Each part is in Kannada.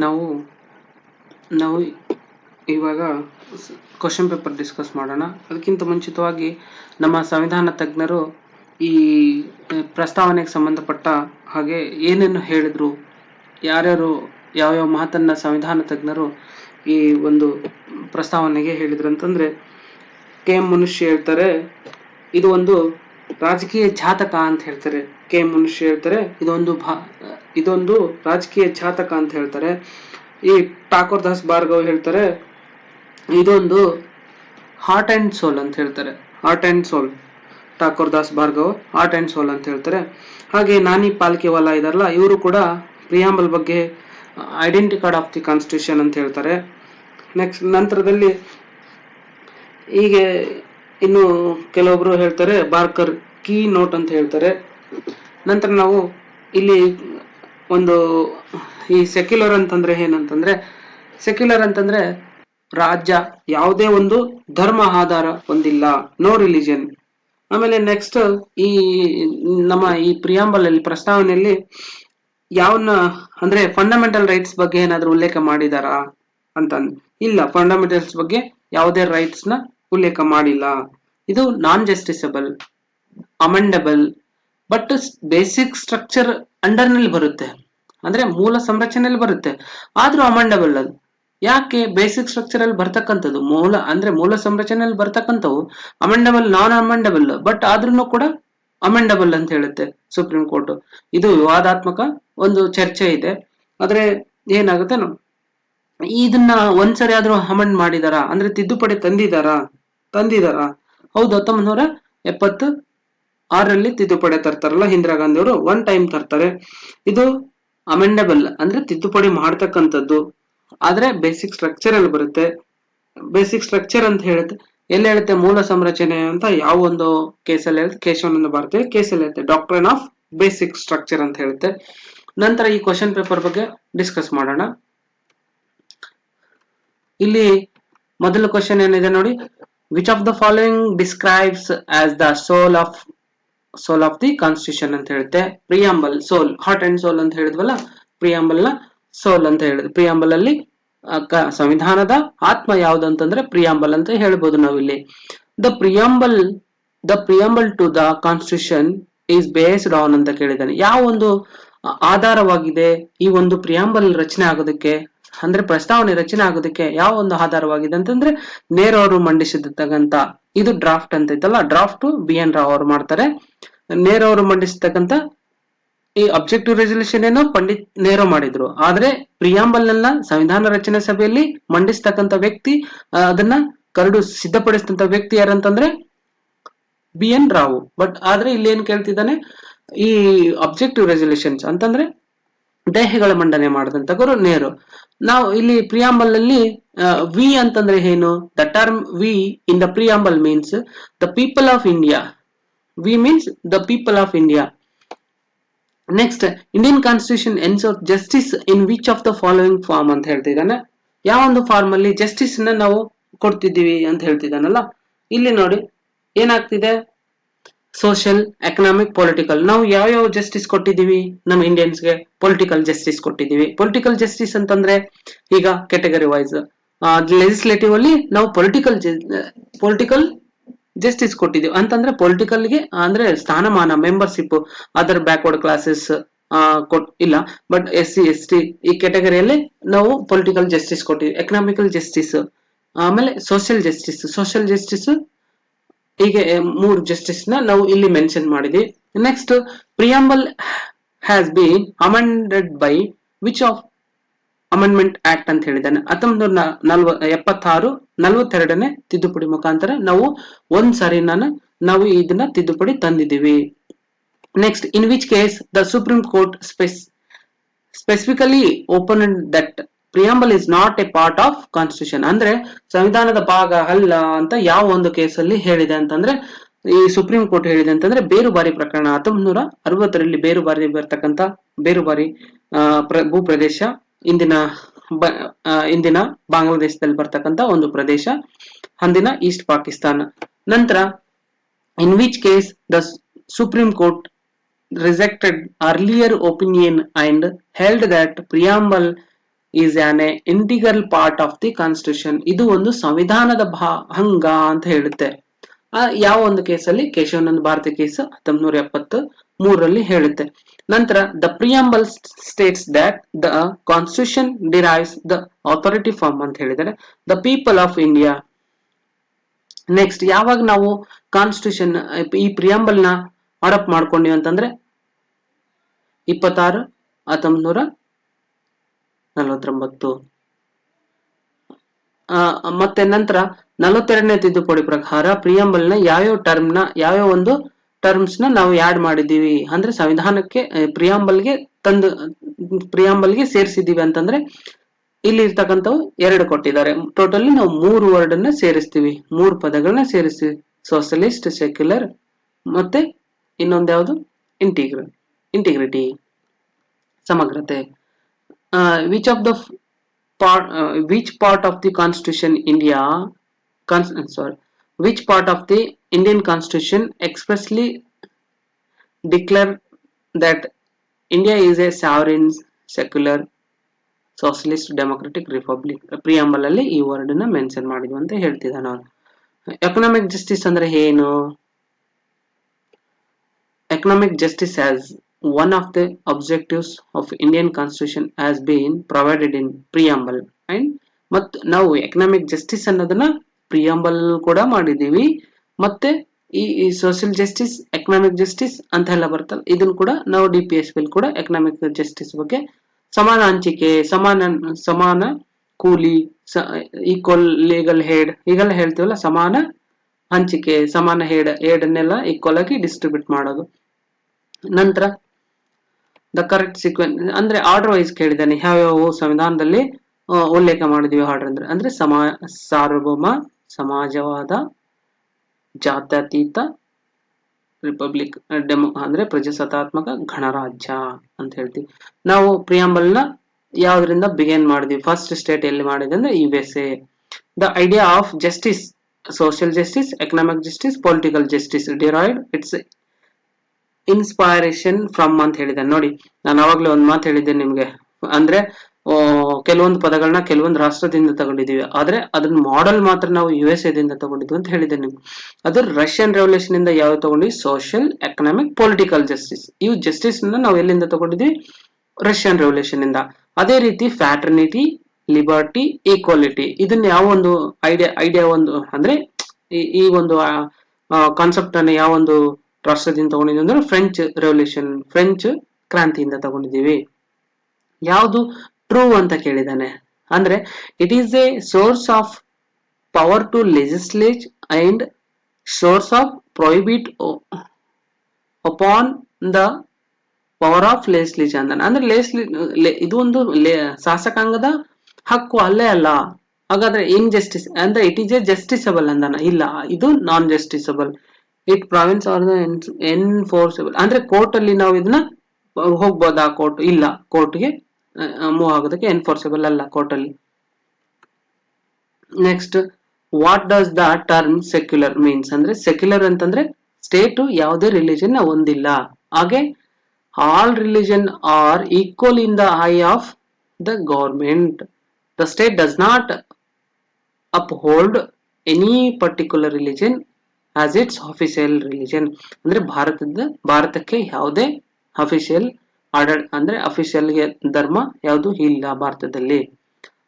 ನಾವು ನಾವು ಇವಾಗ ಕ್ವಶನ್ ಪೇಪರ್ ಡಿಸ್ಕಸ್ ಮಾಡೋಣ. ಅದಕ್ಕಿಂತ ಮುಂಚಿತವಾಗಿ ನಮ್ಮ ಸಂವಿಧಾನ ತಜ್ಞರು ಈ ಪ್ರಸ್ತಾವನೆಗೆ ಸಂಬಂಧಪಟ್ಟ ಹಾಗೆ ಏನೇನು ಹೇಳಿದ್ರು, ಯಾರ್ಯಾರು ಯಾವ್ಯಾವ ಮಾತನ್ನ ಸಂವಿಧಾನ ತಜ್ಞರು ಈ ಒಂದು ಪ್ರಸ್ತಾವನೆಗೆ ಹೇಳಿದ್ರು ಅಂತಂದ್ರೆ, ಕೆ ಎಂ ಮುನ್ಷಿ ಹೇಳ್ತಾರೆ ಇದು ಒಂದು ರಾಜಕೀಯ ಜಾತಕ ಅಂತ ಹೇಳ್ತಾರೆ. ಕೆ ಎಂ ಮುನ್ಷಿ ಹೇಳ್ತಾರೆ ಇದೊಂದು ರಾಜಕೀಯ ಜಾತಕ ಅಂತ ಹೇಳ್ತಾರೆ. ಈ ಠಾಕೂರ್ ದಾಸ್ ಭಾರ್ಗವ್ ಹೇಳ್ತಾರೆ ಇದೊಂದು ಹಾರ್ಟ್ ಅಂಡ್ ಸೋಲ್ ಅಂತ ಹೇಳ್ತಾರೆ. Heart and soul, Thakur Das Bhargav heart and soul ಅಂತ ಹೇಳ್ತಾರೆ. ಹಾಗೆ ನಾನಿ ಪಾಲ್ಕಿವಾಲಾ ಇದಾರಲ್ಲ, ಇವರು ಕೂಡ ಪ್ರಿಯಾಂಬಲ್ ಬಗ್ಗೆ identity card of the constitution ಅಂತ ಹೇಳ್ತಾರೆ. ನೆಕ್ಸ್ಟ್ ನಂತರದಲ್ಲಿ ಹೀಗೆ ಇನ್ನು ಕೆಲವೊಬ್ರು ಹೇಳ್ತಾರೆ ಬಾರ್ಕರ್ ಕೀ ನೋಟ್ ಅಂತ ಹೇಳ್ತಾರೆ. ನಂತರ ನಾವು ಇಲ್ಲಿ ಒಂದು ಈ ಸೆಕ್ಯುಲರ್ ಅಂತಂದ್ರೆ ಏನಂತಂದ್ರೆ, ಸೆಕ್ಯುಲರ್ ಅಂತಂದ್ರೆ ರಾಜ್ಯ ಯಾವುದೇ ಒಂದು ಧರ್ಮ ಆಧಾರ ಹೊಂದಿಲ್ಲ, ನೋ ರಿಲಿಜನ್. ಆಮೇಲೆ ನೆಕ್ಸ್ಟ್ ಈ ನಮ್ಮ ಈ ಪ್ರಿಯಾಂಬಲ್ ಅಲ್ಲಿ ಪ್ರಸ್ತಾವನೆಯಲ್ಲಿ ಯಾವನ್ನ ಅಂದ್ರೆ ಫಂಡಮೆಂಟಲ್ ರೈಟ್ಸ್ ಬಗ್ಗೆ ಏನಾದ್ರೂ ಉಲ್ಲೇಖ ಮಾಡಿದಾರಾ ಅಂತ ಇಲ್ಲ, ಫಂಡಮೆಂಟಲ್ಸ್ ಬಗ್ಗೆ ಯಾವುದೇ ರೈಟ್ಸ್ ನ ಉಲ್ಲೇಖ ಮಾಡಿಲ್ಲ. ಇದು ನಾನ್ ಜಸ್ಟಿಸಬಲ್, ಅಮೆಂಡಬಲ್, ಬಟ್ ಬೇಸಿಕ್ ಸ್ಟ್ರಕ್ಚರ್ ಅಂಡರ್ ನಲ್ಲಿ ಬರುತ್ತೆ, ಅಂದ್ರೆ ಮೂಲ ಸಂರಚನೆಯಲ್ಲಿ ಬರುತ್ತೆ, ಆದ್ರೂ ಅಮೆಂಡಬಲ್. ಅದು ಯಾಕೆ? ಬೇಸಿಕ್ ಸ್ಟ್ರಕ್ಚರ್ ಅಲ್ಲಿ ಬರ್ತಕ್ಕಂಥದ್ದು ಮೂಲ ಸಂರಚನೆಯಲ್ಲಿ ಬರ್ತಕ್ಕಂಥವು ಅಮೆಂಡಬಲ್, ನಾನ್ ಅಮೆಂಡಬಲ್, ಬಟ್ ಆದ್ರೂ ಕೂಡ ಅಮೆಂಡಬಲ್ ಅಂತ ಹೇಳುತ್ತೆ ಸುಪ್ರೀಂ ಕೋರ್ಟ್. ಇದು ವಿವಾದಾತ್ಮಕ ಒಂದು ಚರ್ಚೆ ಇದೆ. ಆದ್ರೆ ಏನಾಗುತ್ತೆ, ಇದನ್ನ ಒಂದ್ಸರಿ ಆದ್ರೂ ಅಮೆಂಡ್ ಮಾಡಿದಾರಾ ಅಂದ್ರೆ ತಿದ್ದುಪಡಿ ತಂದಿದಾರಾ? ಹೌದು, 1976ರಲ್ಲಿ ತಿದ್ದುಪಡಿ ತರ್ತಾರಲ್ಲ ಇಂದಿರಾ ಗಾಂಧಿ ಅವರು, ಒನ್ ಟೈಮ್ ತರ್ತಾರೆ. ಇದು ಅಮೆಂಡಬಲ್ ಅಂದ್ರೆ ತಿದ್ದುಪಡಿ ಮಾಡ್ತಕ್ಕಂಥದ್ದು, ಆದ್ರೆ ಬೇಸಿಕ್ ಸ್ಟ್ರಕ್ಚರ್ ಅಲ್ಲಿ ಬರುತ್ತೆ. ಬೇಸಿಕ್ ಸ್ಟ್ರಕ್ಚರ್ ಅಂತ ಹೇಳುತ್ತೆ, ಎಲ್ಲಿ ಹೇಳುತ್ತೆ ಮೂಲ ಸಂರಚನೆ ಅಂತ ಯಾವ ಒಂದು ಕೇಸಲ್ಲಿ ಹೇಳುತ್ತೆ, ಕೇಶವಾನಂದ ಭಾರತಿ ಕೇಸಲ್ಲಿ ಹೇಳುತ್ತೆ ಡಾಕ್ಟ್ರಿನ್ ಆಫ್ ಬೇಸಿಕ್ ಸ್ಟ್ರಕ್ಚರ್ ಅಂತ ಹೇಳುತ್ತೆ. ನಂತರ ಈ ಕ್ವಶನ್ ಪೇಪರ್ ಬಗ್ಗೆ ಡಿಸ್ಕಸ್ ಮಾಡೋಣ. ಇಲ್ಲಿ ಮೊದಲ ಕ್ವಶನ್ ಏನಿದೆ ನೋಡಿ, which of the following describes as the soul of the constitution ಅಂತ ಹೇಳುತ್ತೆ. Preamble, soul, heart and soul ಅಂತ ಹೇಳಿದ್ವಲ್ಲ, ಪ್ರಿಯಾಂಬಲ್ ನ ಸೋಲ್ ಅಂತ ಹೇಳಿದ್ರು. ಪ್ರಿಯಾಂಬಲ್ ಅಲ್ಲಿ ಸಂವಿಧಾನದ ಆತ್ಮ ಯಾವುದು ಅಂತಂದ್ರೆ ಪ್ರಿಯಾಂಬಲ್ ಅಂತ ಹೇಳ್ಬೋದು ನಾವಿಲ್ಲಿ. The preamble to the constitution is based on ಅಂತ ಕೇಳಿದ್ದಾನೆ. ಯಾವ ಒಂದು ಆಧಾರವಾಗಿದೆ ಈ ಒಂದು ಪ್ರಿಯಾಂಬಲ್ ರಚನೆ ಆಗೋದಕ್ಕೆ, ಅಂದ್ರೆ ಪ್ರಸ್ತಾವನೆ ರಚನೆ ಆಗೋದಕ್ಕೆ ಯಾವ ಒಂದು ಆಧಾರವಾಗಿದೆ ಅಂತಂದ್ರೆ ನೆಹರು ಅವರು ಮಂಡಿಸಿರ್ತಕ್ಕಂತ ಇದು ಡ್ರಾಫ್ಟ್ ಅಂತ ಇತ್ತಲ್ಲ, ಡ್ರಾಫ್ಟ್ BN ರಾವ್ ಅವರು ಮಾಡ್ತಾರೆ. ನೆಹರು ಅವರು ಮಂಡಿಸತಕ್ಕಂತ ಈ ಅಬ್ಜೆಕ್ಟಿವ್ ರೆಸಲ್ಯೂಷನ್ ಏನೋ ಪಂಡಿತ್ ನೆಹರು ಮಾಡಿದ್ರು, ಆದ್ರೆ ಪ್ರಿಯಾಂಬಲ್ ನೆಲ್ಲ ಸಂವಿಧಾನ ರಚನೆ ಸಭೆಯಲ್ಲಿ ಮಂಡಿಸ್ತಕ್ಕಂಥ ವ್ಯಕ್ತಿ, ಅದನ್ನ ಕರಡು ಸಿದ್ಧಪಡಿಸಿದಂತ ವ್ಯಕ್ತಿ ಯಾರಂತಂದ್ರೆ BN ರಾವ್. ಬಟ್ ಆದ್ರೆ ಇಲ್ಲಿ ಏನ್ ಕೇಳ್ತಿದ್ದಾನೆ, ಈ ಅಬ್ಜೆಕ್ಟಿವ್ ರೆಸಲ್ಯೂಷನ್ಸ್ ಅಂತಂದ್ರೆ ದೇಹಗಳ ಮಂಡನೆ ಮಾಡಿದಂತವರು ನೆಹರು. ನಾವು ಇಲ್ಲಿ ಪ್ರಿಯಾಂಬಲ್ ಅಲ್ಲಿ ವಿ ಅಂತಂದ್ರೆ ಏನು? The term we in the preamble means the people of India. We means the people of India. Next, Indian constitution ensures justice in which of the following form ಅಂತ ಹೇಳ್ತಿದ್ದಾನೆ. ಯಾವ ಒಂದು ಫಾರ್ಮ್ ಅಲ್ಲಿ ಜಸ್ಟಿಸ್ ನ ನಾವು ಕೊಡ್ತಿದ್ದೀವಿ ಅಂತ ಹೇಳ್ತಿದ್ದಾನಲ್ಲ, ಇಲ್ಲಿ ನೋಡಿ ಏನಾಗ್ತಿದೆ, ಸೋಷಿಯಲ್, ಎಕನಾಮಿಕ್, ಪೊಲಿಟಿಕಲ್. ನಾವು ಯಾವ ಜಸ್ಟಿಸ್ ಕೊಟ್ಟಿದ್ದೀವಿ ನಮ್ಮ ಇಂಡಿಯನ್ಸ್ಗೆ? ಪೊಲಿಟಿಕಲ್ ಜಸ್ಟಿಸ್ ಕೊಟ್ಟಿದ್ದೀವಿ. ಪೊಲಿಟಿಕಲ್ ಜಸ್ಟಿಸ್ ಅಂತಂದ್ರೆ ಈಗ ಕೆಟಗರಿ ವೈಸ್, ಲೆಜಿಸ್ಲೇಟಿವ್ ಅಲ್ಲಿ ನಾವು ಪೊಲಿಟಿಕಲ್ ಜಸ್ಟಿಸ್ ಕೊಟ್ಟಿದ್ದೀವಿ ಅಂತಂದ್ರೆ ಪೊಲಿಟಿಕಲ್ಗೆ ಅಂದ್ರೆ ಸ್ಥಾನಮಾನ, ಮೆಂಬರ್ಶಿಪ್, ಅದರ್ ಬ್ಯಾಕ್ವರ್ಡ್ ಕ್ಲಾಸಸ್ ಇಲ್ಲ, ಬಟ್ SC ST ಈ ಕೆಟಗರಿಯಲ್ಲಿ ನಾವು ಪೊಲಿಟಿಕಲ್ ಜಸ್ಟಿಸ್ ಕೊಟ್ಟಿದ್ದೀವಿ. ಎಕನಾಮಿಕಲ್ ಜಸ್ಟಿಸ್, ಆಮೇಲೆ ಸೋಷಿಯಲ್ ಜಸ್ಟಿಸ್, ಹೀಗೆ 3 ಜಸ್ಟಿಸ್ ನ ನಾವು ಇಲ್ಲಿ ಮೆನ್ಷನ್ ಮಾಡಿದ್ವಿ. Next, preamble has been amended by which of amendment act ಅಂತ ಹೇಳಿದ್ದಾನೆ. 1976 42ನೇ ತಿದ್ದುಪಡಿ ಮುಖಾಂತರ ನಾವು ಒಂದ್ಸಾರಿ ನಾವು ಇದನ್ನ ತಿದ್ದುಪಡಿ ತಂದಿದ್ದೀವಿ. Next, in which case the supreme court specifically open that preamble is not a part of constitution, ಅಂದ್ರೆ ಸಂವಿಧಾನದ ಭಾಗ ಅಲ್ಲ ಅಂತ ಯಾವ ಒಂದು ಕೇಸಲ್ಲಿ ಹೇಳಿದೆ ಅಂತಂದ್ರೆ, ಈ ಸುಪ್ರೀಂ ಕೋರ್ಟ್ ಹೇಳಿದೆ ಅಂತಂದ್ರೆ ಬೇರುಬಾರಿ ಪ್ರಕರಣ 1960ರಲ್ಲಿ ಬೇರುಬಾರಿ ಬರ್ತಕ್ಕಂಥ ಬೇರುಬಾರಿ ಭೂಪ್ರದೇಶ, ಇಂದಿನ ಬಾಂಗ್ಲಾದೇಶದಲ್ಲಿ ಬರ್ತಕ್ಕಂಥ ಒಂದು ಪ್ರದೇಶ, ಅಂದಿನ ಈಸ್ಟ್ ಪಾಕಿಸ್ತಾನ. ನಂತರ, ಇನ್ which case the supreme court rejected earlier opinion and held that preamble is on A integral part of the constitution. ಇದು ಒಂದು ಸಂವಿಧಾನದ ಅಂಗ ಅಂತ ಹೇಳುತ್ತೆ. ಯಾವ ಒಂದು ಕೇಸಲ್ಲಿ? ಕೇಶವಾನಂದ ಭಾರತಿ ಕೇಸ್ 1973ರಲ್ಲಿ ಹೇಳುತ್ತೆ. ನಂತರ the preamble States that the constitution derives the authority from ಅಂತ ಹೇಳಿದರೆ the people of India. Next, ಯಾವಾಗ ನಾವು ಕಾನ್ಸ್ಟಿಟ್ಯೂಷನ್ ಈ ಪ್ರಿಯಂಬಲ್ ನ ಅಡಾಪ್ಟ್ ಮಾಡ್ಕೊಂಡಿವಿ ಅಂತಂದ್ರೆ 26/1949. ಮತ್ತೆ ನಂತರ 42ನೇ ತಿದ್ದುಪಡಿ ಪ್ರಕಾರ ಪ್ರಿಯಂಬಲ್ ನ ಯಾವ್ಯಾವ ಒಂದು ಟರ್ಮ್ಸ್ ನ ನಾವು ಆಡ್ ಮಾಡಿದೀವಿ ಅಂದ್ರೆ ಸಂವಿಧಾನಕ್ಕೆ ಪ್ರಿಯಂಬಲ್ಗೆ ಸೇರಿಸಿದೀವಿ ಅಂತಂದ್ರೆ ಇಲ್ಲಿ ಇರ್ತಕ್ಕಂಥವು 2 ಕೊಟ್ಟಿದ್ದಾರೆ. ಟೋಟಲಿ ನಾವು 3 ವರ್ಡ್ ಅನ್ನ ಸೇರಿಸ್ತೀವಿ, 3 ಪದಗಳನ್ನ ಸೇರಿಸ್ತೀವಿ. ಸೋಷಲಿಸ್ಟ್, ಸೆಕ್ಯುಲರ್ ಮತ್ತೆ ಇನ್ನೊಂದು ಯಾವುದು? ಇಂಟಿಗ್ರಿಟಿ, ಸಮಗ್ರತೆ. which part of the constitution which part of the Indian constitution expressly declare that India is a sovereign, secular, socialist, democratic republic? Preamble ಅಲ್ಲಿ ಈ ವರ್ಡ್ ನ ಮೆನ್ಷನ್ ಮಾಡಿದ್ವಿ ಅಂತ ಹೇಳ್ತಿದ್ದ ನಾನು. ಎಕನಾಮಿಕ್ ಜಸ್ಟಿಸ್ ಅಂದ್ರೆ ಏನು? Economic justice as one of the objectives of Indian constitution has been provided in preamble. And ಮತ್ತು ನಾವು ಎಕನಾಮಿಕ್ ಜಸ್ಟಿಸ್ ಅನ್ನೋದನ್ನ ಪ್ರಿಯಂಬಲ್ ಕೂಡ ಮಾಡಿದೀವಿ. ಮತ್ತೆ ಈ ಸೋಷಿಯಲ್ ಜಸ್ಟಿಸ್, ಎಕನಾಮಿಕ್ ಜಸ್ಟಿಸ್ ಅಂತ ಎಲ್ಲ ಬರ್ತಲ್ಲ, ಇದನ್ನು ಕೂಡ ನಾವು DPSP ಕೂಡ ಎಕನಾಮಿಕ್ ಜಸ್ಟಿಸ್ ಬಗ್ಗೆ ಸಮಾನ ಹಂಚಿಕೆ, ಸಮಾನ ಕೂಲಿ, ಈಕ್ವಲ್ ಲೀಗಲ್ ಹೇಡ್ ಈಗೆಲ್ಲ ಹೇಳ್ತೀವಲ್ಲ, ಸಮಾನ ಹಂಚಿಕೆ, ಸಮಾನ ಹೇಡನ್ನೆಲ್ಲ ಈಕ್ವಲ್ ಆಗಿ ಡಿಸ್ಟ್ರಿಬ್ಯೂಟ್ ಮಾಡೋದು. ನಂತರ ದ ಕರೆಕ್ಟ್ ಸೀಕ್ವೆನ್ಸ್ ಅಂದ್ರೆ ಆರ್ಡರ್ ವೈಸ್ ಕೇಳಿದ್ದಾನೆ. ಯಾವ್ಯಾವ ಸಂವಿಧಾನದಲ್ಲಿ ಉಲ್ಲೇಖ ಮಾಡಿದೀವಿ ಆರ್ಡರ್ ಅಂದ್ರೆ ಸಾರ್ವಭೌಮ, ಸಮಾಜವಾದ, ಜಾತ್ಯತೀತ, ರಿಪಬ್ಲಿಕ್, ಅಂದ್ರೆ ಪ್ರಜಾಸತ್ತಾತ್ಮಕ, ಗಣರಾಜ್ಯ ಅಂತ ಹೇಳ್ತೀವಿ. ನಾವು ಪ್ರಿಯಾಂಬಲ್ ನ ಯಾವ್ದ್ರಿಂದ ಬಿಗಿನ್ ಮಾಡಿದ್ವಿ? ಫಸ್ಟ್ ಸ್ಟೇಟ್ ಎಲ್ಲಿ ಮಾಡಿದೆ ಅಂದ್ರೆ USA. The idea of justice, social justice, economic justice, political justice derived it's inspiration from ಅಂತ ಹೇಳಿದ್ದಾನೆ. ನೋಡಿ, ನಾನು ಅವಾಗ್ಲೇ ಒಂದು ಮಾತು ಹೇಳಿದ್ದೇನೆ ನಿಮ್ಗೆ, ಅಂದ್ರೆ ಕೆಲವೊಂದು ಪದಗಳನ್ನ ಕೆಲವೊಂದು ರಾಷ್ಟ್ರದಿಂದ ತಗೊಂಡಿದೀವಿ, ಆದ್ರೆ ಅದನ್ನ ಮಾಡೆಲ್ ಮಾತ್ರ ನಾವು USA ದಿಂದ ತಗೊಂಡಿದ್ವಿ ಅಂತ ಹೇಳಿದ್ದೇನೆ ನಿಮ್ಗೆ. ಅದು ರಷ್ಯನ್ ರೆವಲ್ಯೂಷನ್ ಇಂದ ಯಾವ ತಗೊಂಡ್ವಿ? Social, economic, political justice. ಇವು ಜಸ್ಟಿಸ್ ನಾವು ಎಲ್ಲಿಂದ ತಗೊಂಡಿದ್ವಿ? ರಷ್ಯನ್ ರೆವಲ್ಯೂಷನ್ ಇಂದ. ಅದೇ ರೀತಿ ಫ್ಯಾಟರ್ನಿಟಿ, ಲಿಬರ್ಟಿ, ಈಕ್ವಾಲಿಟಿ, ಇದನ್ನ ಯಾವ ಒಂದು ಐಡಿಯಾ ಒಂದು ಅಂದ್ರೆ ಈ ಒಂದು ಕಾನ್ಸೆಪ್ಟ್ ಅನ್ನ ಯಾವ ಒಂದು ರಾಷ್ಟ್ರದಿಂದ ತಗೊಂಡಿದ್ವಿ ಅಂದ್ರೆ ಫ್ರೆಂಚ್ ಕ್ರಾಂತಿಯಿಂದ ತಗೊಂಡಿದ್ದೀವಿ. ಯಾವುದು ಟ್ರೂ ಅಂತ ಕೇಳಿದಾನೆ ಅಂದ್ರೆ it is a source of power to legislate and source of prohibit upon the power of legislature ಅಂದಾನೆ. ಅಂದ್ರೆ ಇದು ಒಂದು ಶಾಸಕಾಂಗದ ಹಕ್ಕು ಅಲ್ಲೇ ಅಲ್ಲ. ಹಾಗಾದ್ರೆ ಇನ್ಜಸ್ಟಿಸ್ ಅಂದ್ರೆ ಇಟ್ ಈಸ್ ಎ ಜಸ್ಟಿಸಬಲ್ ಅಂದಾನ? ಇಲ್ಲ, ಇದು ನಾನ್ ಜಸ್ಟಿಸಬಲ್. ಇಟ್ ಪ್ರಾವಿನ್ಸ್ ಆರ್ ಎನ್ಫೋರ್ಸಬಲ್ ಅಂದ್ರೆ ಕೋರ್ಟ್ ಅಲ್ಲಿ ನಾವು ಇದನ್ನ ಹೋಗ್ಬೋದಾ? ಕೋರ್ಟ್ ಇಲ್ಲ, ಕೋರ್ಟ್ಗೆ ಮೂವ್ ಆಗೋದಕ್ಕೆ ಎನ್ಫೋರ್ಸಬಲ್ ಅಲ್ಲ ಕೋರ್ಟ್ ಅಲ್ಲಿ. Next, what does the term secular means ಅಂದ್ರೆ ಸೆಕ್ಯುಲರ್ ಅಂತಂದ್ರೆ ಸ್ಟೇಟ್ ಯಾವುದೇ ರಿಲಿಜನ್ ಹೊಂದಿಲ್ಲ, ಹಾಗೆ all religion are equal in the eye of the government. The state does not uphold any particular religion as its official religion. ಅಂದ್ರೆ ಭಾರತಕ್ಕೆ ಯಾವುದೇ ಅಫಿಷಿಯಲ್ ಅಂದ್ರೆ ಅಫಿಷಿಯಲ್ ಧರ್ಮ ಯಾವುದು ಇಲ್ಲ ಭಾರತದಲ್ಲಿ.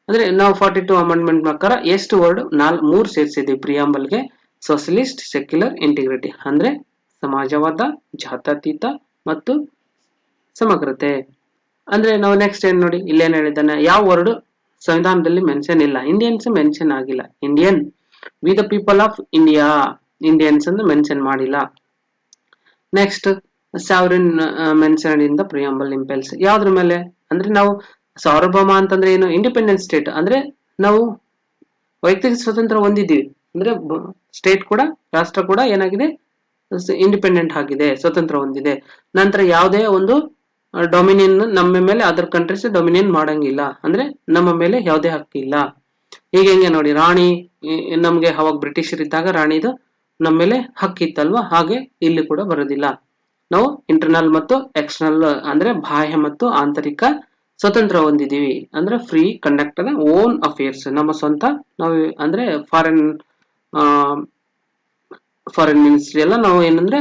ಅಂದ್ರೆ ನಾವು 42 ಅಮೆಂಡ್ಮೆಂಟ್ ಪ್ರಕಾರ ಎಷ್ಟು ವರ್ಡ್? 3 ಸೇರಿಸಿದ್ವಿ ಪ್ರಿಯಾಂಬಲ್ಗೆ. ಸೋಷಲಿಸ್ಟ್, ಸೆಕ್ಯುಲರ್, ಇಂಟಿಗ್ರಿಟಿ ಅಂದ್ರೆ ಸಮಾಜವಾದ, ಜಾತ್ಯತೀತ ಮತ್ತು ಸಮಗ್ರತೆ. ಅಂದ್ರೆ ನಾವು ನೆಕ್ಸ್ಟ್ ಏನ್ ನೋಡಿ, ಇಲ್ಲೇನ್ ಹೇಳಿದ್ದಾನೆ? ಯಾವ ವರ್ಡ್ ಸಂವಿಧಾನದಲ್ಲಿ ಮೆನ್ಷನ್ ಇಲ್ಲ? ಇಂಡಿಯನ್ಸ್ ಮೆನ್ಷನ್ ಆಗಿಲ್ಲ. Indian, we the people of India, Indians ಅಂತ ಮೆನ್ಷನ್ ಮಾಡಿಲ್ಲ. Next, sovereign mention in the preamble impels. ಯಾವ್ದ್ರ ಮೇಲೆ ಅಂದ್ರೆ ನಾವು ಸಾರ್ವಭೌಮ ಅಂತಂದ್ರೆ ಏನು? ಇಂಡಿಪೆಂಡೆಂಟ್ ಸ್ಟೇಟ್ ಅಂದ್ರೆ ನಾವು ವೈಯಕ್ತಿಕ ಸ್ವತಂತ್ರ ಹೊಂದಿದ್ದೀವಿ. ಅಂದ್ರೆ ಸ್ಟೇಟ್ ಕೂಡ, ರಾಷ್ಟ್ರ ಕೂಡ ಏನಾಗಿದೆ? ಇಂಡಿಪೆಂಡೆಂಟ್ ಆಗಿದೆ, ಸ್ವತಂತ್ರ ಹೊಂದಿದೆ. ನಂತರ ಯಾವುದೇ ಒಂದು ಡೊಮಿನಿಯನ್ ನಮ್ಮ ಮೇಲೆ ಅದರ್ ಕಂಟ್ರೀಸ್ ಡೊಮಿನಿಯನ್ ಮಾಡಂಗಿಲ್ಲ, ಅಂದ್ರೆ ನಮ್ಮ ಮೇಲೆ ಯಾವುದೇ ಹಕ್ಕಿಲ್ಲ. ಈಗ ಹೆಂಗೆ ನೋಡಿ, ರಾಣಿ ನಮ್ಗೆ ಅವಾಗ ಬ್ರಿಟಿಷರ್ ಇದ್ದಾಗ ರಾಣಿದು ನಮ್ಮ ಮೇಲೆ ಹಕ್ಕಿತ್ತಲ್ವಾ, ಹಾಗೆ ಇಲ್ಲಿ ಕೂಡ ಬರೋದಿಲ್ಲ. ನಾವು ಇಂಟರ್ನಲ್ ಮತ್ತು ಎಕ್ಸ್ಟರ್ನಲ್ ಅಂದ್ರೆ ಬಾಹ್ಯ ಮತ್ತು ಆಂತರಿಕ ಸ್ವತಂತ್ರ ಹೊಂದಿದೀವಿ ಅಂದ್ರೆ ಫ್ರೀ ಕಂಡಕ್ಟ್ ಓನ್ ಅಫೇರ್ಸ್, ನಮ್ಮ ಸ್ವಂತ ನಾವು ಅಂದ್ರೆ ಫಾರಿನ್ ಮಿನಿಸ್ಟ್ರಿ ಎಲ್ಲ ನಾವು ಏನಂದ್ರೆ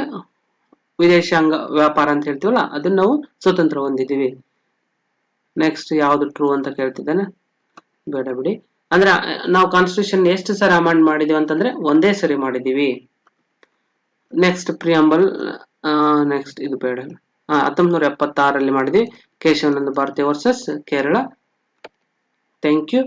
ವಿದೇಶಾಂಗ ವ್ಯಾಪಾರ ಅಂತ ಹೇಳ್ತೀವಲ್ಲ ಅದನ್ನ ನಾವು ಸ್ವತಂತ್ರ ಹೊಂದಿದೀವಿ. ನೆಕ್ಸ್ಟ್ ಯಾವ್ದು ಟ್ರೂ ಅಂತ ಕೇಳ್ತಿದ್ದಾನೆ, ಬೇಡ ಬಿಡಿ. ಅಂದ್ರೆ ನಾವು ಕಾನ್ಸ್ಟಿಟ್ಯೂಷನ್ ಎಷ್ಟು ಸರಿ ಅಮೆಂಡ್ ಮಾಡಿದೀವಿ ಅಂತಂದ್ರೆ ಒಂದೇ ಸರಿ ಮಾಡಿದೀವಿ. ನೆಕ್ಸ್ಟ್ ಪ್ರಿಯಂಬಲ್, ನೆಕ್ಸ್ಟ್ ಇದು ಬೇಡ. 1976 ಮಾಡಿದ್ವಿ, Kesavananda Bharati versus Kerala. Thank you.